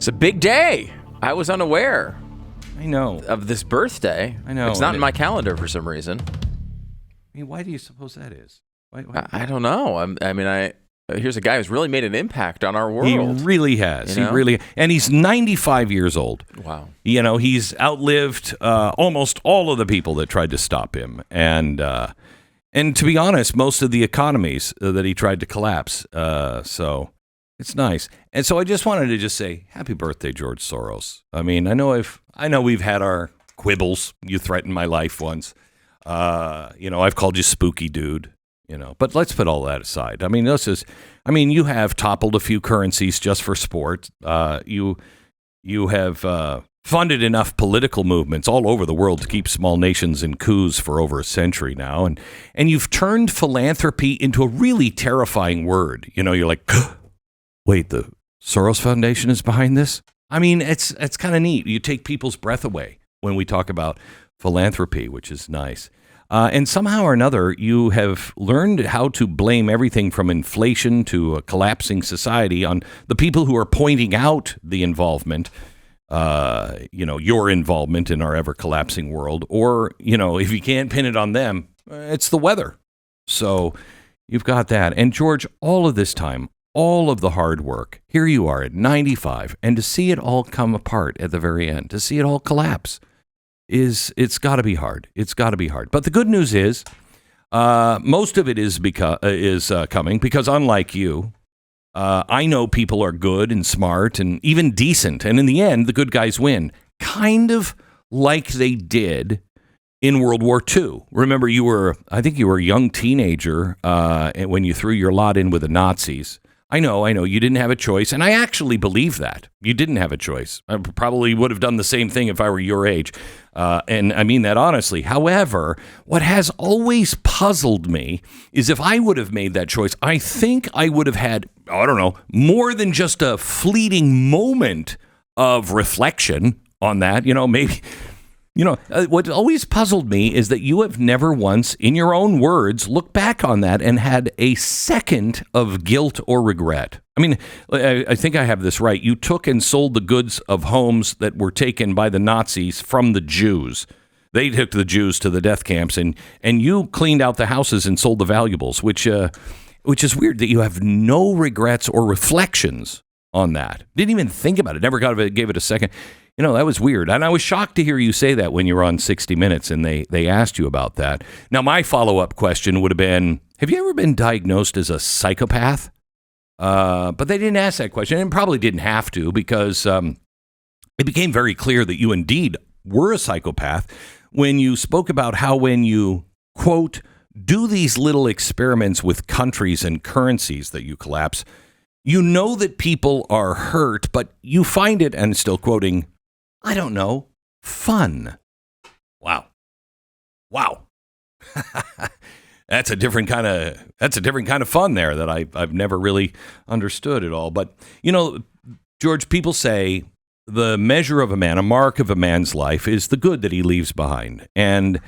It's a big day. I was unaware. I know. Of this birthday. I know. It's not in my calendar for some reason. I mean, why do you suppose that is? Why? I don't know. Here's a guy who's really made an impact on our world. He really has. You know? And he's 95 years old. Wow. You know, he's outlived almost all of the people that tried to stop him. And to be honest, most of the economies that he tried to collapse. So it's nice. And so I just wanted to just say, happy birthday, George Soros. I mean, I know we've had our quibbles. You threatened my life once. I've called you spooky dude. But let's put all that aside. I mean, you have toppled a few currencies just for sport. You have funded enough political movements all over the world to keep small nations in coups for over a century now. And you've turned philanthropy into a really terrifying word. You're like, wait, the Soros Foundation is behind this? I mean, it's kind of neat. You take people's breath away when we talk about philanthropy, which is nice. And somehow or another, you have learned how to blame everything from inflation to a collapsing society on the people who are pointing out the involvement, your involvement in our ever-collapsing world. Or, if you can't pin it on them, it's the weather. So you've got that. And George, all of this time, all of the hard work, here you are at 95, and to see it all come apart at the very end, to see it all collapse, it's got to be hard. It's got to be hard. But the good news is, most of it is coming because, unlike you, I know people are good and smart and even decent, and in the end, the good guys win. Kind of like they did in World War II. Remember, I think you were a young teenager when you threw your lot in with the Nazis. I know, you didn't have a choice, and I actually believe that. You didn't have a choice. I probably would have done the same thing if I were your age, and I mean that honestly. However, what has always puzzled me is if I would have made that choice, I think I would have had, more than just a fleeting moment of reflection on that, maybe... what always puzzled me is that you have never once, in your own words, looked back on that and had a second of guilt or regret. I mean, I think I have this right. You took and sold the goods of homes that were taken by the Nazis from the Jews. They took the Jews to the death camps, and you cleaned out the houses and sold the valuables, which is weird that you have no regrets or reflections on that. Didn't even think about it. Never gave it a second. That was weird. And I was shocked to hear you say that when you were on 60 Minutes and they asked you about that. Now, my follow-up question would have been, have you ever been diagnosed as a psychopath? But they didn't ask that question, and probably didn't have to, because it became very clear that you indeed were a psychopath when you spoke about how when you, quote, do these little experiments with countries and currencies that you collapse, you know that people are hurt, but you find it, and still quoting, I don't know, fun. Wow. That's a different kind of fun there that I've never really understood at all. But, George, people say the measure of a man, a mark of a man's life is the good that he leaves behind. And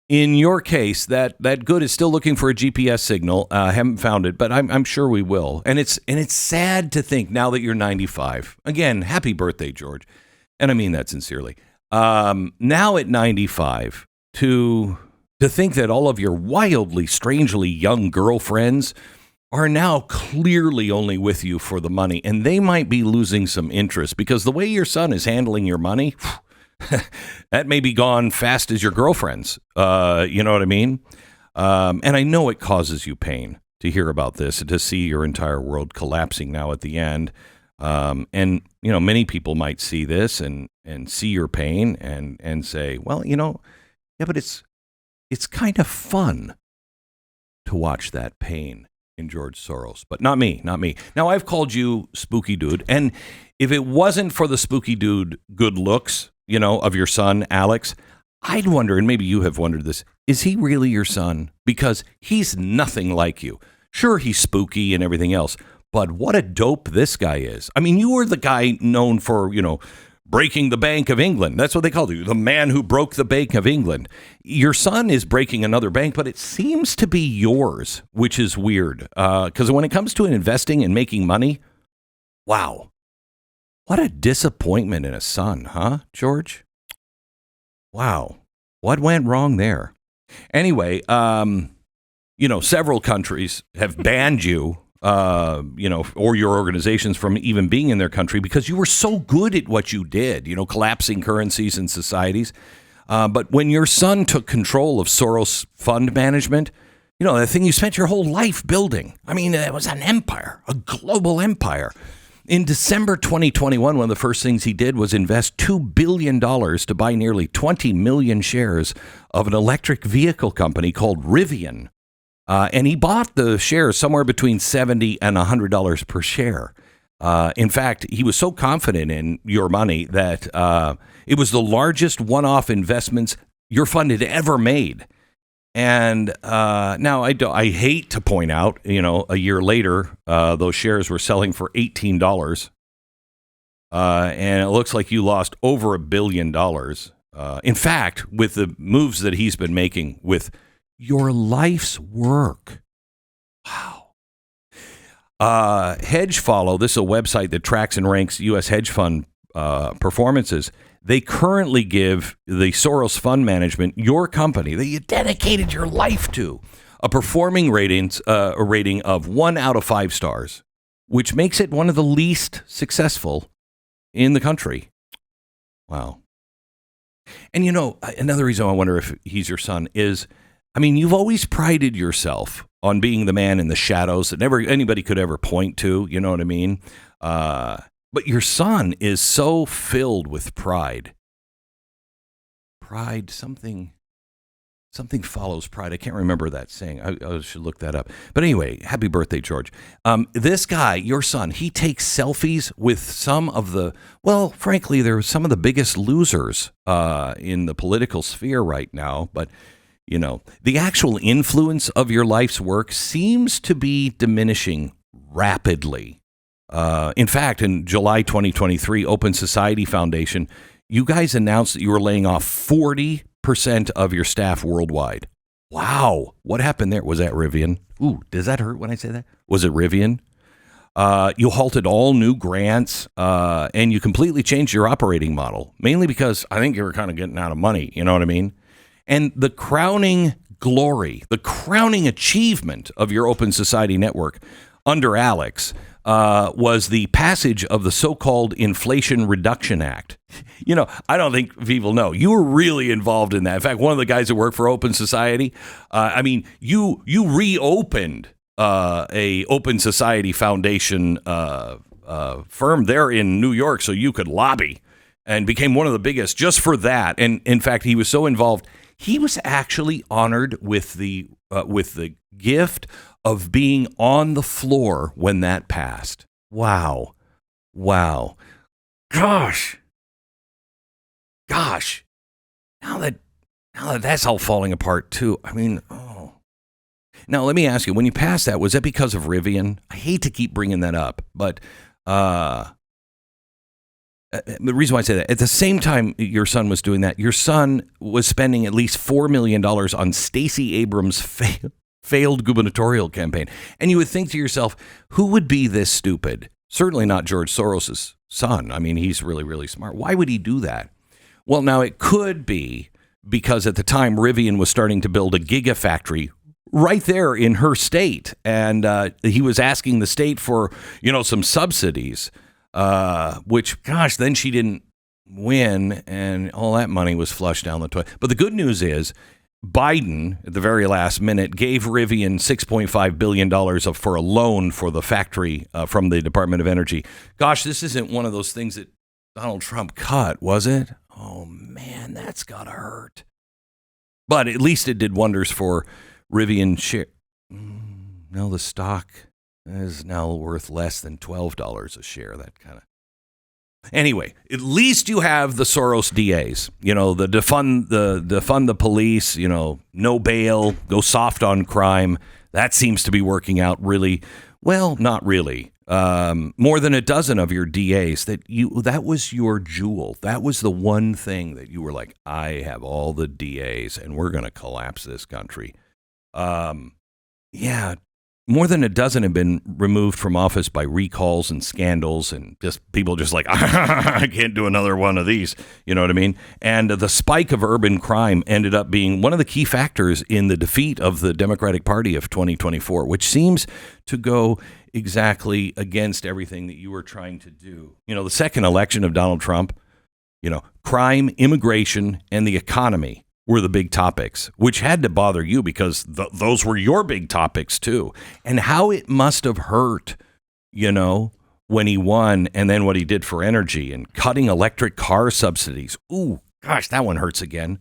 in your case, that good is still looking for a GPS signal. Haven't found it, but I'm sure we will. And it's sad to think now that you're 95. Again, happy birthday, George. And I mean that sincerely. Now at 95, to think that all of your wildly, strangely young girlfriends are now clearly only with you for the money, and they might be losing some interest because the way your son is handling your money, that may be gone fast as your girlfriend's. You know what I mean? And I know it causes you pain to hear about this and to see your entire world collapsing now at the end. And, many people might see this and see your pain and say, well, yeah, but it's kind of fun to watch that pain in George Soros, but not me. Now, I've called you spooky dude. And if it wasn't for the spooky dude good looks, of your son, Alex, I'd wonder, and maybe you have wondered this, is he really your son? Because he's nothing like you. Sure, he's spooky and everything else, but what a dope this guy is. I mean, you were the guy known for, breaking the Bank of England. That's what they called you, the man who broke the Bank of England. Your son is breaking another bank, but it seems to be yours, which is weird. Because when it comes to investing and making money, wow. What a disappointment in a son, huh, George? Wow. What went wrong there? Anyway, several countries have banned you, or your organizations from even being in their country because you were so good at what you did, collapsing currencies and societies. But when your son took control of Soros fund management, the thing you spent your whole life building. I mean, it was an empire, a global empire. In December 2021, one of the first things he did was invest $2 billion to buy nearly 20 million shares of an electric vehicle company called Rivian. And he bought the shares somewhere between $70 and $100 per share. In fact, he was so confident in your money that it was the largest one-off investments your fund had ever made. And now I hate to point out, a year later, those shares were selling for $18. And it looks like you lost over $1 billion. In fact, with the moves that he's been making with your life's work. Wow. Hedge Follow, this is a website that tracks and ranks U.S. hedge fund performances. They currently give the Soros Fund Management, your company that you dedicated your life to, a performing rating of 1 out of 5 stars, which makes it one of the least successful in the country. Wow. And another reason I wonder if he's your son is, you've always prided yourself on being the man in the shadows that never anybody could ever point to. You know what I mean? But your son is so filled with pride. Pride, something follows pride. I can't remember that saying. I should look that up. But anyway, happy birthday, George. This guy, your son, he takes selfies with some of the, frankly, they're some of the biggest losers in the political sphere right now. But, the actual influence of your life's work seems to be diminishing rapidly. In fact, in July 2023, Open Society Foundation, you guys announced that you were laying off 40% of your staff worldwide. Wow. What happened there? Was that Rivian? Ooh, does that hurt when I say that? Was it Rivian? You halted all new grants, and you completely changed your operating model, mainly because I think you were kind of getting out of money. You know what I mean? And the crowning glory, the crowning achievement of your Open Society Network under Alex was the passage of the so-called Inflation Reduction Act. I don't think people know. You were really involved in that. In fact, one of the guys that worked for Open Society, you reopened a Open Society Foundation firm there in New York so you could lobby, and became one of the biggest just for that. And in fact, he was so involved, he was actually honored with the gift of being on the floor when that passed. Wow. Gosh. Now that that's all falling apart too. Now let me ask you, when you passed that, was that because of Rivian? I hate to keep bringing that up, but the reason why I say that, at the same time your son was doing that, your son was spending at least $4 million on Stacey Abrams' failed gubernatorial campaign. And you would think to yourself, who would be this stupid? Certainly not George Soros' son. He's really, really smart. Why would he do that? Well, now it could be because at the time Rivian was starting to build a gigafactory right there in her state. And he was asking the state for, some subsidies, which, then she didn't win, and all that money was flushed down the toilet. But the good news is Biden, at the very last minute, gave Rivian $6.5 billion for a loan for the factory from the Department of Energy. Gosh, this isn't one of those things that Donald Trump cut, was it? Oh, man, that's got to hurt. But at least it did wonders for Rivian share. No, the stock is now worth less than $12 a share. That kind of. Anyway, at least you have the Soros DAs, the defund the police, no bail, go soft on crime. That seems to be working out really well. Not really. More than a dozen of your DAs that was your jewel. That was the one thing that you were like, I have all the DAs and we're going to collapse this country. Yeah, more than a dozen have been removed from office by recalls and scandals and just people just like, I can't do another one of these. You know what I mean? And the spike of urban crime ended up being one of the key factors in the defeat of the Democratic Party of 2024, which seems to go exactly against everything that you were trying to do. You know, the second election of Donald Trump, you know, crime, immigration, and the economy were the big topics, which had to bother you because those were your big topics too. And how it must have hurt, you know, when he won and then what he did for energy and cutting electric car subsidies. Ooh, gosh, that one hurts again.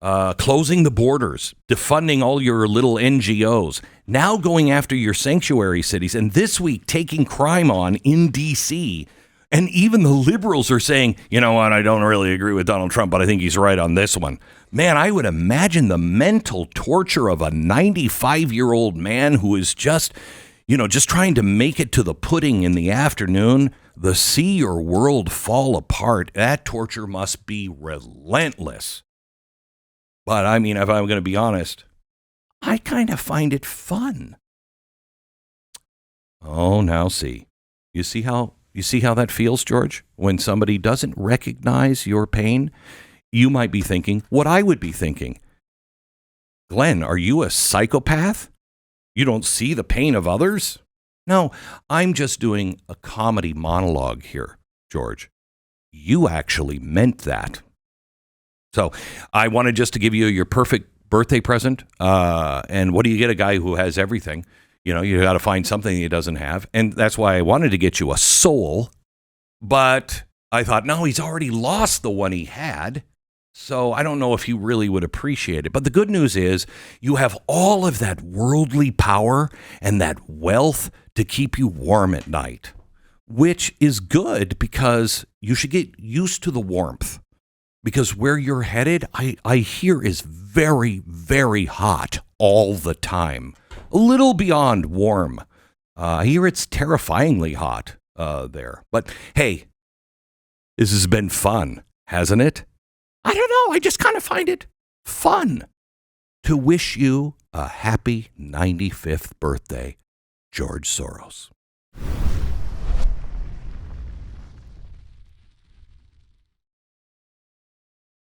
Closing the borders, defunding all your little NGOs, now going after your sanctuary cities, and this week taking crime on in D.C., and even the liberals are saying, you know what, I don't really agree with Donald Trump, but I think he's right on this one. Man, I would imagine the mental torture of a 95-year-old man who is just trying to make it to the pudding in the afternoon, to see your world fall apart. That torture must be relentless. But I mean, if I'm going to be honest, I kind of find it fun. Oh, now see. You see how that feels, George? When somebody doesn't recognize your pain, you might be thinking what I would be thinking. Glenn, are you a psychopath? You don't see the pain of others? No, I'm just doing a comedy monologue here, George. You actually meant that. So I wanted just to give you your perfect birthday present. And what do you get a guy who has everything? You know, you got to find something he doesn't have. And that's why I wanted to get you a soul. But I thought, no, he's already lost the one he had. So I don't know if he really would appreciate it. But the good news is you have all of that worldly power and that wealth to keep you warm at night, which is good because you should get used to the warmth. Because where you're headed, I hear is very, very hot all the time. A little beyond warm. I hear it's terrifyingly hot there. But hey, this has been fun, hasn't it? I don't know. I just kind of find it fun to wish you a happy 95th birthday, George Soros.